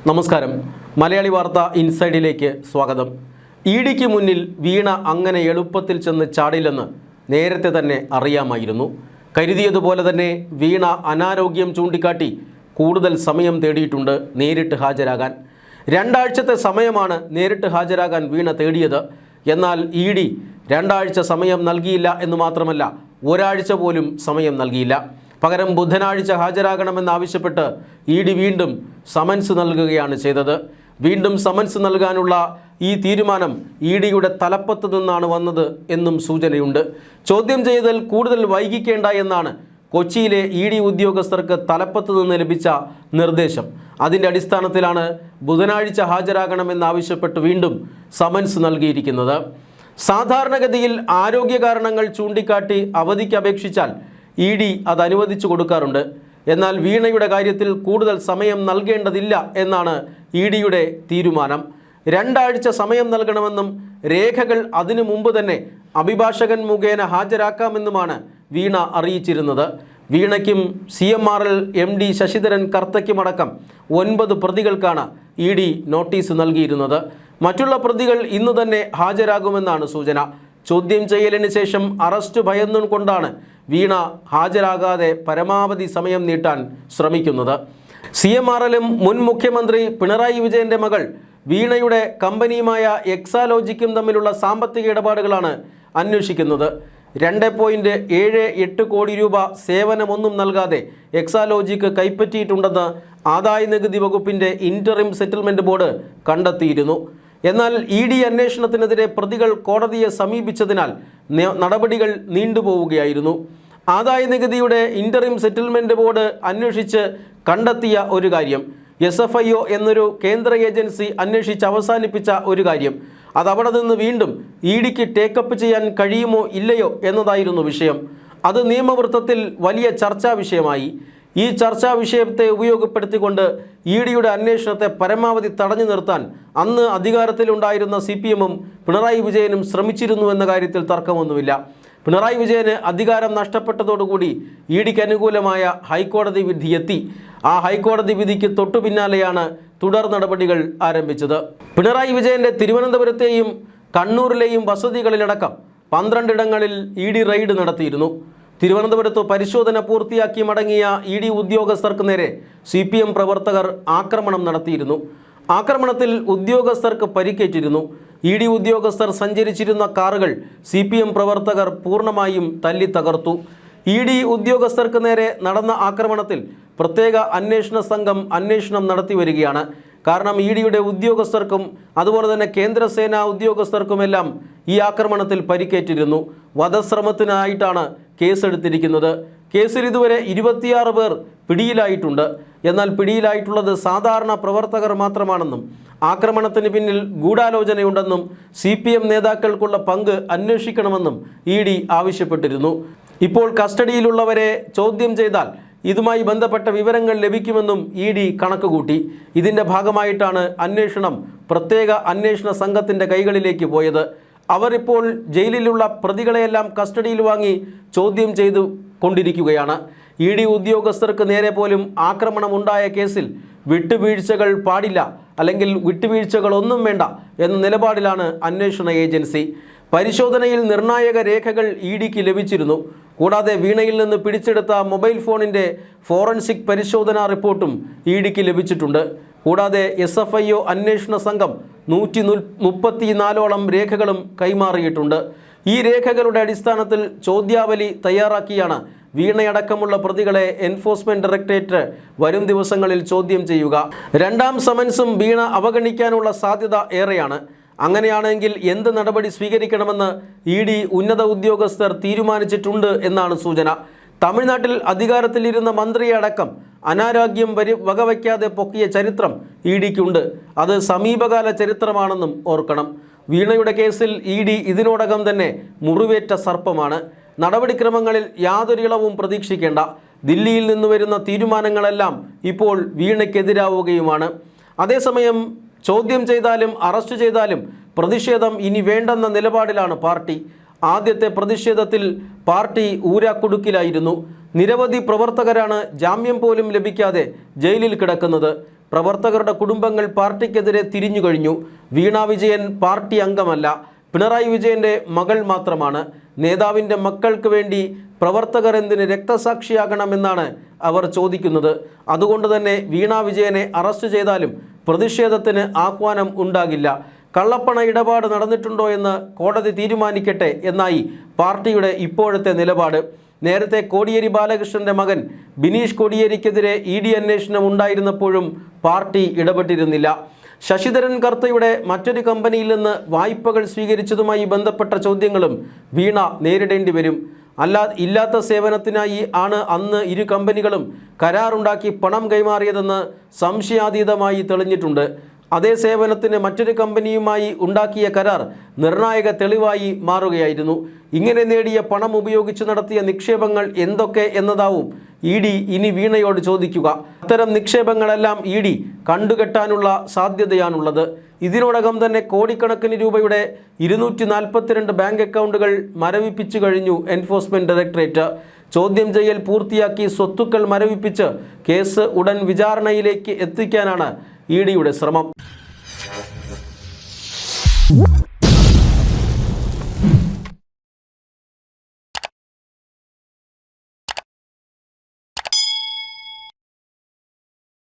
നമസ്കാരം. മലയാളി വാർത്ത ഇൻസൈഡിലേക്ക് സ്വാഗതം. ഇഡിക്ക് മുന്നിൽ വീണ അങ്ങനെ എളുപ്പത്തിൽ ചെന്ന് ചാടില്ലെന്ന് നേരത്തെ തന്നെ അറിയാമായിരുന്നു. കരുതിയതുപോലെ തന്നെ വീണ അനാരോഗ്യം ചൂണ്ടിക്കാട്ടി കൂടുതൽ സമയം തേടിയിട്ടുണ്ട് നേരിട്ട് ഹാജരാകാൻ. 2 ആഴ്ചത്തെ സമയമാണ് നേരിട്ട് ഹാജരാകാൻ വീണ തേടിയത്. എന്നാൽ ഇഡി 2 ആഴ്ച സമയം നൽകിയില്ല എന്ന് മാത്രമല്ല, ഒരാഴ്ച പോലും സമയം നൽകിയില്ല. പകരം ബുധനാഴ്ച ഹാജരാകണമെന്നാവശ്യപ്പെട്ട് ഇഡി വീണ്ടും സമൻസ് നൽകുകയാണ് ചെയ്തത്. വീണ്ടും സമൻസ് നൽകാനുള്ള ഈ തീരുമാനം ഇഡിയുടെ തലപ്പത്ത് നിന്നാണ് വന്നത് എന്നും സൂചനയുണ്ട്. ചോദ്യം ചെയ്തൽ കൂടുതൽ വൈകിക്കേണ്ട എന്നാണ് കൊച്ചിയിലെ ഇഡി ഉദ്യോഗസ്ഥർക്ക് തലപ്പത്ത് നിന്ന് ലഭിച്ച നിർദ്ദേശം. അതിൻ്റെ അടിസ്ഥാനത്തിലാണ് ബുധനാഴ്ച ഹാജരാകണമെന്നാവശ്യപ്പെട്ട് വീണ്ടും സമൻസ് നൽകിയിരിക്കുന്നത്. സാധാരണഗതിയിൽ ആരോഗ്യ കാരണങ്ങൾ ചൂണ്ടിക്കാട്ടി അവധിക്ക് അപേക്ഷിച്ചാൽ ഇഡി അത് അനുവദിച്ചു കൊടുക്കാറുണ്ട്. എന്നാൽ വീണയുടെ കാര്യത്തിൽ കൂടുതൽ സമയം നൽകേണ്ടതില്ല എന്നാണ് ഇഡിയുടെ തീരുമാനം. 2 ആഴ്ച സമയം നൽകണമെന്നും രേഖകൾ അതിനു മുമ്പ് തന്നെ അഭിഭാഷകൻ മുഖേന ഹാജരാക്കാമെന്നുമാണ് വീണ അറിയിച്ചിരുന്നത്. വീണയ്ക്കും CMRL MD ശശിധരൻ കർത്തയ്ക്കുമടക്കം 9 പ്രതികൾക്കാണ് ഇഡി നോട്ടീസ് നൽകിയിരുന്നത്. മറ്റുള്ള പ്രതികൾ ഇന്നു തന്നെ ഹാജരാകുമെന്നാണ് സൂചന. ചോദ്യം ചെയ്യലിന് ശേഷം അറസ്റ്റ് ഭയന്നുകൊണ്ടാണ് വീണ ഹാജരാകാതെ പരമാവധി സമയം നീട്ടാൻ ശ്രമിക്കുന്നത്. CMRLും മുൻ മുഖ്യമന്ത്രി പിണറായി വിജയൻ്റെ മകൾ വീണയുടെ കമ്പനിയുമായ എക്സാലോജിക്കും തമ്മിലുള്ള സാമ്പത്തിക ഇടപാടുകളാണ് അന്വേഷിക്കുന്നത്. 2.78 കോടി രൂപ സേവനമൊന്നും നൽകാതെ എക്സാലോജിക്ക് കൈപ്പറ്റിയിട്ടുണ്ടെന്ന് ആദായനികുതി വകുപ്പിൻ്റെ ഇൻ്ററിം സെറ്റിൽമെൻറ്റ് ബോർഡ് കണ്ടെത്തിയിരുന്നു. എന്നാൽ ഇഡി അന്വേഷണത്തിനെതിരെ പ്രതികൾ കോടതിയെ സമീപിച്ചതിനാൽ നടപടികൾ നീണ്ടുപോവുകയായിരുന്നു. ആദായനികുതിയുടെ ഇൻ്ററിം സെറ്റിൽമെൻറ്റ് ബോർഡ് അന്വേഷിച്ച് കണ്ടെത്തിയ ഒരു കാര്യം, SFIO എന്നൊരു കേന്ദ്ര ഏജൻസി അന്വേഷിച്ച് അവസാനിപ്പിച്ച ഒരു കാര്യം, അതവിടെ നിന്ന് വീണ്ടും ഇഡിക്ക് ടേക്കപ്പ് ചെയ്യാൻ കഴിയുമോ ഇല്ലയോ എന്നതായിരുന്നു വിഷയം. അത് നിയമവൃത്തത്തിൽ വലിയ ചർച്ചാ വിഷയമായി. ഈ ചർച്ചാ വിഷയത്തെ ഉപയോഗപ്പെടുത്തിക്കൊണ്ട് ഇഡിയുടെ അന്വേഷണത്തെ പരമാവധി തടഞ്ഞു നിർത്താൻ അന്ന് അധികാരത്തിലുണ്ടായിരുന്ന CPMും പിണറായി വിജയനും ശ്രമിച്ചിരുന്നു എന്ന കാര്യത്തിൽ തർക്കമൊന്നുമില്ല. പിണറായി വിജയന് അധികാരം നഷ്ടപ്പെട്ടതോടുകൂടി ഇഡിക്ക് അനുകൂലമായ ഹൈക്കോടതി വിധി എത്തി. ആ ഹൈക്കോടതി വിധിക്ക് തൊട്ടു പിന്നാലെയാണ് തുടർ നടപടികൾ ആരംഭിച്ചത്. പിണറായി വിജയൻ്റെ തിരുവനന്തപുരത്തെയും കണ്ണൂരിലെയും വസതികളിലടക്കം 12 ഇടങ്ങളിൽ ഇഡി റെയ്ഡ് നടത്തിയിരുന്നു. തിരുവനന്തപുരത്ത് പരിശോധന പൂർത്തിയാക്കി മടങ്ങിയ ഇഡി ഉദ്യോഗസ്ഥർക്ക് നേരെ CPM പ്രവർത്തകർ ആക്രമണം നടത്തിയിരുന്നു. ആക്രമണത്തിൽ ഉദ്യോഗസ്ഥർക്ക് പരിക്കേറ്റിരുന്നു. ഇഡി ഉദ്യോഗസ്ഥർ സഞ്ചരിച്ചിരുന്ന കാറുകൾ CPM പ്രവർത്തകർ പൂർണ്ണമായും തല്ലി തകർത്തു. ഇഡി ഉദ്യോഗസ്ഥർക്ക് നേരെ നടന്ന ആക്രമണത്തിൽ പ്രത്യേക അന്വേഷണ സംഘം അന്വേഷണം നടത്തി വരികയാണ്. കാരണം ഇഡിയുടെ ഉദ്യോഗസ്ഥർക്കും അതുപോലെ തന്നെ കേന്ദ്രസേനാ ഉദ്യോഗസ്ഥർക്കുമെല്ലാം ഈ ആക്രമണത്തിൽ പരിക്കേറ്റിരുന്നു. വധശ്രമത്തിനായിട്ടാണ് കേസെടുത്തിരിക്കുന്നത്. കേസിൽ ഇതുവരെ 26 പേർ പിടിയിലായിട്ടുണ്ട്. എന്നാൽ പിടിയിലായിട്ടുള്ളത് സാധാരണ പ്രവർത്തകർ മാത്രമാണെന്നും ആക്രമണത്തിന് പിന്നിൽ ഗൂഢാലോചനയുണ്ടെന്നും CPM നേതാക്കൾക്കുള്ള പങ്ക് അന്വേഷിക്കണമെന്നും ഇഡി ആവശ്യപ്പെട്ടിരുന്നു. ഇപ്പോൾ കസ്റ്റഡിയിലുള്ളവരെ ചോദ്യം ചെയ്താൽ ഇതുമായി ബന്ധപ്പെട്ട വിവരങ്ങൾ ലഭിക്കുമെന്നും ഇഡി കണക്കുകൂട്ടി. ഇതിൻ്റെ ഭാഗമായിട്ടാണ് അന്വേഷണം പ്രത്യേക അന്വേഷണ സംഘത്തിൻ്റെ കൈകളിലേക്ക് പോയത്. അവർ ഇപ്പോൾ ജയിലിലുള്ള പ്രതികളെയെല്ലാം കസ്റ്റഡിയിൽ വാങ്ങി ചോദ്യം ചെയ്തു കൊണ്ടിരിക്കുകയാണ്. ഇഡി ഉദ്യോഗസ്ഥർക്ക് നേരെ പോലും ആക്രമണമുണ്ടായ കേസിൽ വിട്ടുവീഴ്ചകൾ പാടില്ല, അല്ലെങ്കിൽ വിട്ടുവീഴ്ചകളൊന്നും വേണ്ട എന്ന നിലപാടിലാണ് അന്വേഷണ ഏജൻസി. പരിശോധനയിൽ നിർണായക രേഖകൾ ഇഡിക്ക് ലഭിച്ചിരുന്നു. കൂടാതെ വീണയിൽ നിന്ന് പിടിച്ചെടുത്ത മൊബൈൽ ഫോണിൻ്റെ ഫോറൻസിക് പരിശോധനാ റിപ്പോർട്ടും ഇഡിക്ക് ലഭിച്ചിട്ടുണ്ട്. കൂടാതെ SFIO അന്വേഷണ സംഘം 134ഓളം രേഖകളും കൈമാറിയിട്ടുണ്ട്. ഈ രേഖകളുടെ അടിസ്ഥാനത്തിൽ ചോദ്യാവലി തയ്യാറാക്കിയാണ് വീണയടക്കമുള്ള പ്രതികളെ എൻഫോഴ്സ്മെൻറ്റ് ഡയറക്ടറേറ്റ് വരും ദിവസങ്ങളിൽ ചോദ്യം ചെയ്യുക. 2ാം സമൻസും വീണ അവഗണിക്കാനുള്ള സാധ്യത ഏറെയാണ്. അങ്ങനെയാണെങ്കിൽ എന്ത് നടപടി സ്വീകരിക്കണമെന്ന് ഇഡി ഉന്നത ഉദ്യോഗസ്ഥർ തീരുമാനിച്ചിട്ടുണ്ട് എന്നാണ് സൂചന. തമിഴ്നാട്ടിൽ അധികാരത്തിലിരുന്ന മന്ത്രിയടക്കം അനാരോഗ്യം വകവയ്ക്കാതെ പൊക്കിയ ചരിത്രം ഇഡിക്കുണ്ട്. അത് സമീപകാല ചരിത്രമാണെന്നും ഓർക്കണം. വീണയുടെ കേസിൽ ഇഡി ഇതിനോടകം തന്നെ മുറിവേറ്റ സർപ്പമാണ്. നടപടിക്രമങ്ങളിൽ യാതൊരു ഇളവും പ്രതീക്ഷിക്കേണ്ട. ദില്ലിയിൽ നിന്ന് വരുന്ന തീരുമാനങ്ങളെല്ലാം ഇപ്പോൾ വീണയ്ക്കെതിരാവുകയുമാണ്. അതേസമയം ചോദ്യം ചെയ്താലും അറസ്റ്റ് ചെയ്താലും പ്രതിഷേധം ഇനി വേണ്ടെന്ന നിലപാടിലാണ് പാർട്ടി. ആദ്യത്തെ പ്രതിഷേധത്തിൽ പാർട്ടി ഊരാക്കുടുക്കിലായിരുന്നു. നിരവധി പ്രവർത്തകരാണ് ജാമ്യം പോലും ലഭിക്കാതെ ജയിലിൽ കിടക്കുന്നത്. പ്രവർത്തകരുടെ കുടുംബങ്ങൾ പാർട്ടിക്കെതിരെ തിരിഞ്ഞു കഴിഞ്ഞു. വീണ വിജയൻ പാർട്ടി അംഗമല്ല, പിണറായി വിജയൻ്റെ മകൾ മാത്രമാണ്. നേതാവിൻ്റെ മക്കൾക്ക് വേണ്ടി പ്രവർത്തകർ എന്തിന് രക്തസാക്ഷിയാകണമെന്നാണ് അവർ ചോദിക്കുന്നത്. അതുകൊണ്ട് തന്നെ വീണ വിജയനെ അറസ്റ്റ് ചെയ്താലും പ്രതിഷേധത്തിന് ആഹ്വാനം ഉണ്ടാകില്ല. കള്ളപ്പണ ഇടപാട് നടന്നിട്ടുണ്ടോ എന്ന് കോടതി തീരുമാനിക്കട്ടെ എന്നായി പാർട്ടിയുടെ ഇപ്പോഴത്തെ നിലപാട്. നേരത്തെ കോടിയേരി ബാലകൃഷ്ണൻ്റെ മകൻ ബിനീഷ് കോടിയേരിക്കെതിരെ ED അന്വേഷണം ഉണ്ടായിരുന്നപ്പോഴും പാർട്ടി ഇടപെട്ടിരുന്നില്ല. ശശിധരൻ കർത്തയുടെ മറ്റൊരു കമ്പനിയിൽ നിന്ന് വായ്പകൾ സ്വീകരിച്ചതുമായി ബന്ധപ്പെട്ട ചോദ്യങ്ങളും വീണ നേരിടേണ്ടി വരും. ഇല്ലാത്ത സേവനത്തിനായി ആണ് അന്ന് ഇരു കമ്പനികളും കരാറുണ്ടാക്കി പണം കൈമാറിയതെന്ന് സംശയാതീതമായി തെളിഞ്ഞിട്ടുണ്ട്. അതേ സേവനത്തിന് മറ്റൊരു കമ്പനിയുമായി ഉണ്ടാക്കിയ കരാർ നിർണായക തെളിവായി മാറുകയായിരുന്നു. ഇങ്ങനെ നേടിയ പണം ഉപയോഗിച്ച് നടത്തിയ നിക്ഷേപങ്ങൾ എന്തൊക്കെ എന്നതാവും ED ഇനി വീണയോട് ചോദിക്കുക. അത്തരം നിക്ഷേപങ്ങളെല്ലാം ED കണ്ടുകെട്ടാനുള്ള സാധ്യതയാണുള്ളത്. ഇതിനോടകം തന്നെ കോടിക്കണക്കിന് രൂപയുടെ 242 ബാങ്ക് അക്കൗണ്ടുകൾ മരവിപ്പിച്ചു കഴിഞ്ഞു എൻഫോഴ്സ്മെന്റ് ഡയറക്ടറേറ്റ്. ചോദ്യം ചെയ്യൽ പൂർത്തിയാക്കി സ്വത്തുക്കൾ മരവിപ്പിച്ച് കേസ് ഉടൻ വിചാരണയിലേക്ക് എത്തിക്കാനാണ് EDയുടെ ശ്രമം.